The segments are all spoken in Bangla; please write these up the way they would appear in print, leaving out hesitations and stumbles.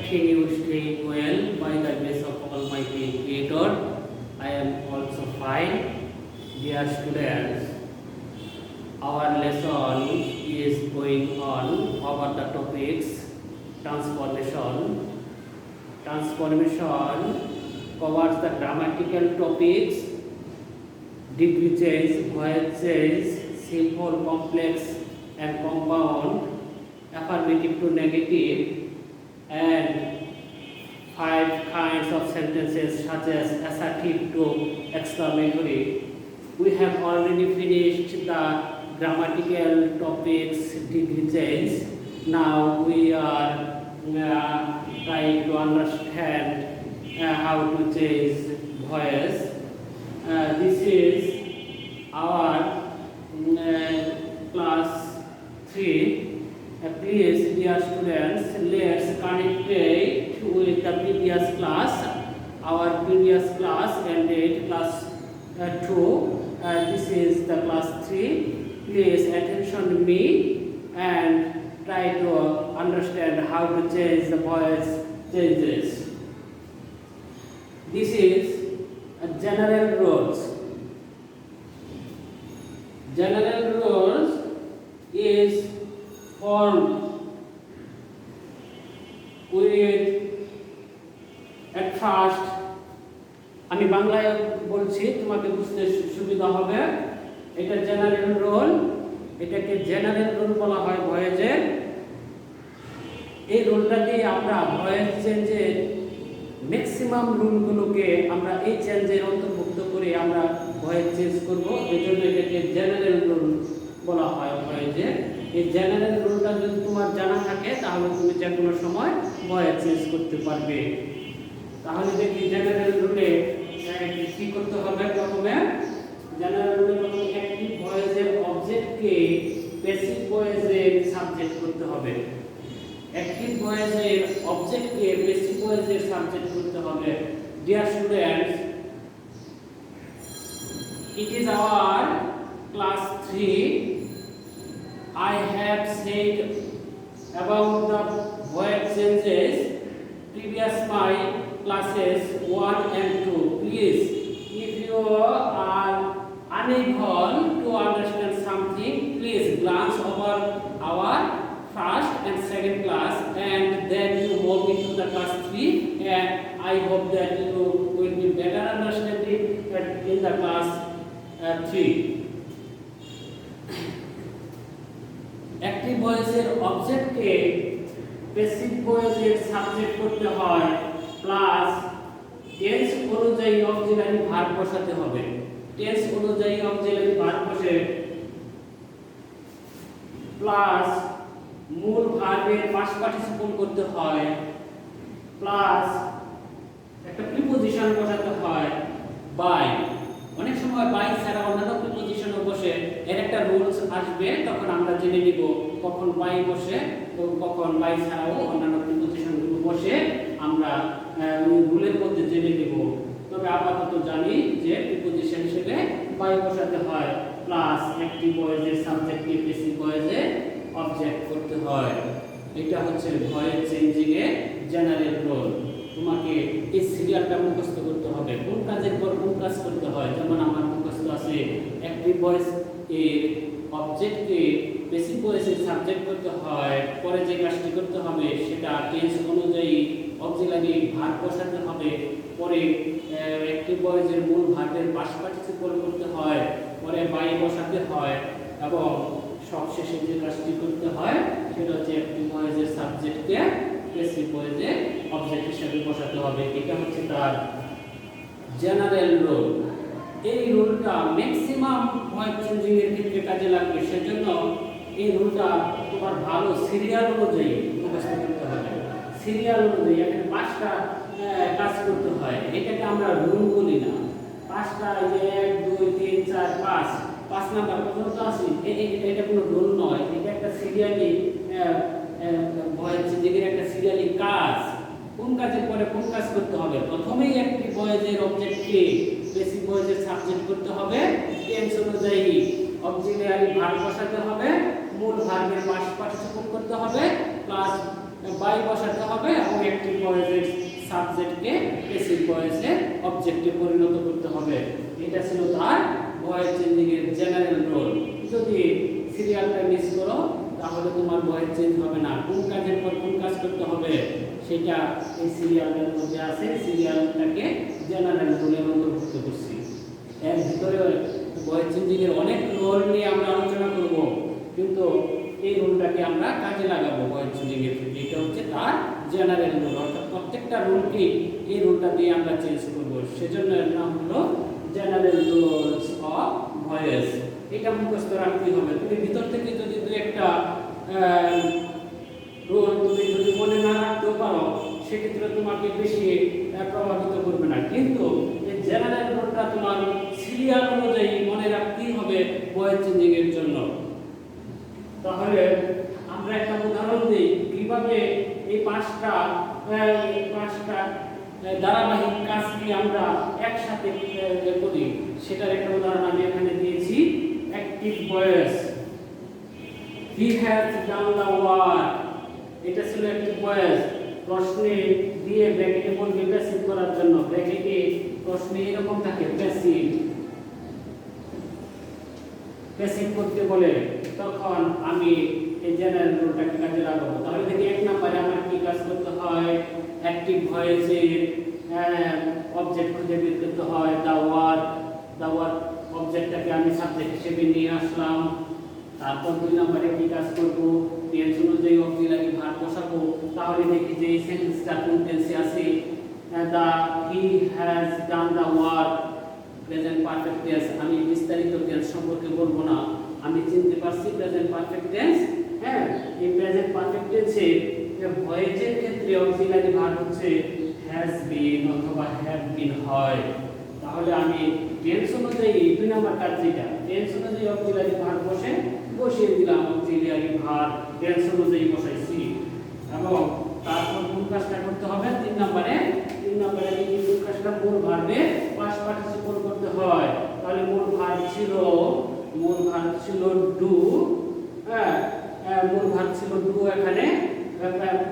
trusting you stay well by the grace of Almighty Creator. I am also fine. Dear students, our lesson is going on over the topics transformation. Transformation covers the grammatical topics, degree change, voice change, simple, complex and compound, affirmative to negative, and 5 kinds of sentences such as assertive to exclamatory. We have already finished the grammatical topics, degree change. Now we are trying to understand how to change voice. This is our class 3. Please, dear students, let's connect it with the previous class. Our previous class ended class 2. This is the class 3. Please attention to me and try to understand how to change the voice changes. This is general rules. General rules is formed with at first আমি বাংলায় বলছি তোমাকে বুঝতে সুবিধা হবে। এটা জেনারেল রুল, এটাকে জেনারেল রুল বলা হয় ভয়েসের। এই রুলটা দিয়ে আমরা ভয়েস চেঞ্জের ম্যাক্সিমাম রুলগুলোকে আমরা এই চেঞ্জের অন্তর্ভুক্ত করে আমরা ভয়েস চেঞ্জ করব। এজন্য এটাকে জেনারেল রুল বলা হয় ভয়েসের। এই জেনারেল রুলটা যদি তোমার জানা থাকে তাহলে তুমি যে কোনো সময় ভয়েস চেঞ্জ করতে পারবে। তাহলে দেখি জেনারেল রুলে কি করতে হবে। প্রথমে জেনারেল রুলে প্রথমে অ্যাক্টিভ ভয়েসের অবজেক্টকে প্যাসিভ ভয়েসের সাবজেক্ট করতে হবে। অ্যাক্টিভ ভয়েসের অবজেক্টকে প্যাসিভ ভয়েসের সাবজেক্ট করতে হবে। Dear students, it is our class 3. I have said about the voice changes previous my classes 1 and 2. Please, if you are unable to understand something, please glance over our first and second class and then you move into the class 3, and I hope that you will be better understanding in the class 3. Active ভয়েসের অবজেক্টকে প্যাসিভ ভয়েসের সাবজেক্ট করতে হয়, প্লাস টেন্স অনুযায়ী অক্সিলারি ভার্ব বসাতে হবে। টেন্স অনুযায়ী অক্সিলারি ভার্ব বসে প্লাস মূল ভার্বের পাস্ট পার্টিসিপল করতে হয়, প্লাস একটা প্রিপোজিশন বসাতে হয় বাই। অনেক সময় বাই ছাড়া অন্যান্য প্রিপোজিশনও বসে। এর একটা রুলস আসবে, তখন আমরা জেনে নিব কখন বাই বসে কখন বাই ছাড়াও অন্যান্য প্রিপোজিশনগুলো বসে। আমরা রুলের মধ্যে জেনে নিব। তবে আপাতত জানি যে প্রিপোজিশন হিসেবে বাই বসাতে হয়, প্লাস অ্যাক্টিভ ভয়েসের সাবজেক্টকে প্যাসিভ ভয়েসে অবজেক্ট করতে হয়। এটা হচ্ছে ভয়েস চেঞ্জিং এর জেনারেল রুল। তোমাকে এই সিরিয়ালটা মুখস্থ করতে হবে, কোন কাজের পর কোন কাজ করতে হয়। যেমন আমার মুখস্থ আছে অ্যাক্টিভ ভয়েস এর অবজেক্টকে প্যাসিভ ভয়েসের সাবজেক্ট করতে হয়, পরে যে কাজটি করতে হবে সেটা টেন্স অনুযায়ী অক্সিলারি ভার্ব বসাতে হবে, পরে অ্যাক্টিভ ভয়েসের মূল ভার্বের পাস্ট পার্টিসিপল করতে হয়, পরে বাই বসাতে হয়, এবং সবশেষে যে কাজটি করতে হয় সেটা হচ্ছে অ্যাক্টিভ ভয়েসের সাবজেক্টকে প্যাসিভ ভয়েসে অবজেক্ট হিসেবে বসাতে হবে। এটা হচ্ছে তার জেনারেল রুল। এই রুলটা ম্যাক্সিমাম ভয়েস চেঞ্জিং এর ক্ষেত্রে কাজে লাগবে। সেজন্য এই রুলটা তোমার ভালো সিরিয়াল অনুযায়ী মুখস্থ করতে হবে। সিরিয়াল অনুযায়ী এখানে 5টা কাজ করতে হয়। এটাকে আমরা রুল বলি না। 5টা, 1 2 3 4 5 নাম্বার পর্যন্ত আছে। এটা কোনো রুল নয়, এটা একটা সিরিয়ালি ভয়েস চেঞ্জিং এর একটা সিরিয়ালি কাজ। কোন কাজের পরে কোন কাজ করতে হবে। প্রথমেই একটি ভয়েসের অবজেক্টকে প্যাসিভ ভয়েসের সাবজেক্ট করতে হবে, টেন্স অনুযায়ী অক্সিলিয়ারি ভার্ব বসাতে হবে, মূল ভার্বের পাস্ট পার্টিসিপল করতে হবে, প্লাস বাই বসাতে হবে এবং অ্যাক্টিভ ভয়েসের সাবজেক্টকে প্যাসিভ ভয়েসে অবজেক্টে পরিণত করতে হবে। এটা ছিল তার ভয়েস চেঞ্জিং এর জেনারেল রোল। যদি সিরিয়ালটা মিস করো তাহলে তোমার ভয়েস চেঞ্জ হবে না। কোন কাজের পর কোন কাজ করতে হবে সেটা এই সিরিয়ালের মধ্যে আছে। সিরিয়ালটাকে জেনারেল রোলের অন্তর্ভুক্ত করছি। এর ভিতরে ভয়েস চেঞ্জিং এর অনেক রোল নিয়ে আমরা আলোচনা করব, কিন্তু এই রুলটাকে আমরা কাজে লাগাবো ভয়েস চেঞ্জিং এর ক্ষেত্রে। এটা হচ্ছে তার জেনারেল রুল, অর্থাৎ প্রত্যেকটা রুলকে এই রুলটা দিয়ে আমরা চেঞ্জ করব। সেজন্য এর নাম হলো জেনারেল রুলস অফ ভয়েস। এটা মুখস্থ রাখতে হবে। তুমি ভিতর থেকে যদি দুই একটা রুল তুমি যদি মনে না রাখতে পারো সেক্ষেত্রে তোমাকে বেশি প্রভাবিত করবে না, কিন্তু এই জেনারেল রুলটা তোমার সিরিয়াল অনুযায়ী মনে রাখতেই হবে ভয়েস চেঞ্জিং এর জন্য। তাহলে আমরা একটা উদাহরণ দিই কিভাবে এই পাঁচটা ধারাবাহিক কাজকে আমরা একসাথে করি, সেটার একটা উদাহরণ আমি এখানে দিয়েছি। Active voice, he has done the work, এটা ছিল অ্যাক্টিভ ভয়েস। প্রশ্নে দিয়ে ব্র্যাকেটে বলবে প্যাসিভ করার জন্য। ব্র্যাকেটে প্রশ্নে এরকম থাকে প্যাসিভ, প্যাসিভ করতে বলে, তখন আমি এই জেনারেল রুলটাকে কাজে লাগাবো। তাহলে দেখি এক নম্বরে আমার কি কাজ করতে হয়, অ্যাক্টিভ ভয়েসের অবজেক্ট খুঁজে বের করতে হয়। দ্য ওয়ার্ক অবজেক্টটাকে আমি সাবজেক্ট হিসেবে নিয়ে আসলাম। তারপর দুই নম্বরে কি কাজ করব, টেন্স অনুযায়ী অক্সিলারি ভার্ব বসাবো। তাহলে দেখি যে এই সেন্টেন্সটা কোন টেন্সে আছে। The he has done the work, present perfect tense. আমি বিস্তারিত টেন্স সম্পর্কে বলবো না, আমি চিনতে পারছি প্রেজেন্ট পারফেক্ট টেন্স। হ্যাঁ, এই প্রেজেন্ট পারফেক্ট টেন্সে ভয়েসের ক্ষেত্রে অক্সিলারি ভার্ব হচ্ছে হ্যাজ বিন অথবা হ্যাভ বিন হয়। তাহলে আমি টেন্স অনুযায়ী দুই নম্বর কাজ যেটা, টেন্স অনুযায়ী অক্সিলারি ভার্ব বসিয়ে দিলাম, অক্সিলারি ভার্ব টেন্স অনুযায়ী বসাইছি। এবং তারপর কোন কাজটা করতে হবে, তিন নম্বরে এই কোন কাজটা মূল ভার্বে পাস্ট পার্টিসিপল করতে হয়। তাহলে মূল ভার্ব ছিল ডু। হ্যাঁ, মূল ভার্ব ছিল ডু। এখানে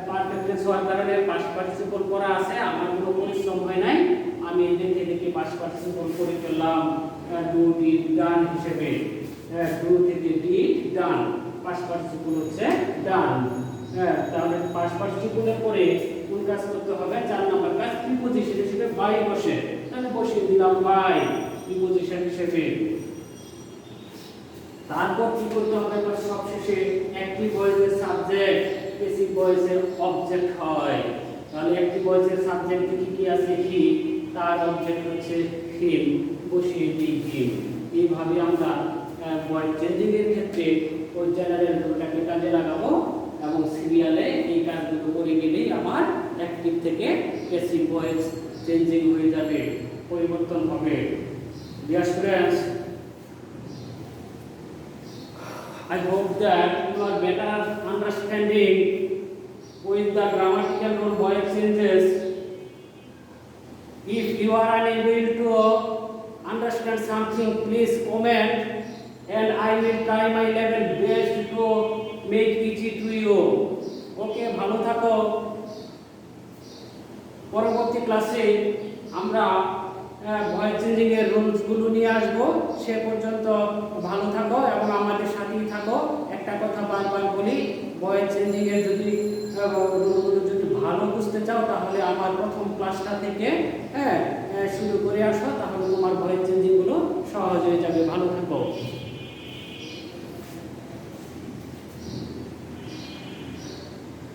পারফেক্ট টেন্স হওয়ার কারণে পাস্ট পার্টিসিপল করা আছে, আমার কোনো পরিশ্রম হয় নাই। আমি দেখে পাস্ট পার্টিসিপল করে ফেললাম ডু ডিড ডান হিসেবে। ডু থেকে ডিড ডান, পাস্ট পার্টিসিপল হচ্ছে ডান। হ্যাঁ, তাহলে পাস্ট পার্টিসিপলের পরে কোন কাজ করতে হবে, চার নম্বর কাজ প্রিপোজিশন হিসেবে বাই বসে। তাহলে বসিয়ে দিলাম বাই প্রিপোজিশন হিসেবে। তারপর কি করতে হবে, সবশেষে অ্যাক্টিভ ভয়েসের সাবজেক্ট প্যাসিভ ভয়েসের অবজেক্ট হয়। তাহলে অ্যাক্টিভ ভয়েসের সাবজেক্ট কি আছে, হি, তার অবজেক্ট হচ্ছে হিম, বসিয়ে দিই হিম। এইভাবে আমরা ভয়েস চেঞ্জিং এর ক্ষেত্রে ওই জেনারেল রুলটাকে কাজে লাগাবো এবং সিরিয়ালে এই কাজগুলো করে গেলেই আমার অ্যাক্টিভ থেকে প্যাসিভ ভয়েস চেঞ্জিং হয়ে যাবে, পরিবর্তন হবে। Dear students, I hope that you are better understanding with the grammatical rule voice changes. If you are unable to understand something, please comment and I will try my level best to make easy to you. Okay, ভালো থাকো। পরবর্তী ক্লাসে আমরা ভয়েস চেঞ্জিং এর রুলসগুলো নিয়ে আসবো। সে পর্যন্ত ভালো থাকো এবং আমাদের সাথেই থাকো। একটা কথা বারবার বলি, ভয়েস চেঞ্জিং এর যদি রুলগুলো যদি ভালো বুঝতে চাও তাহলে আমার প্রথম ক্লাসটা থেকে শুরু করে আসো, তাহলে তোমার ভয়েস চেঞ্জিং গুলো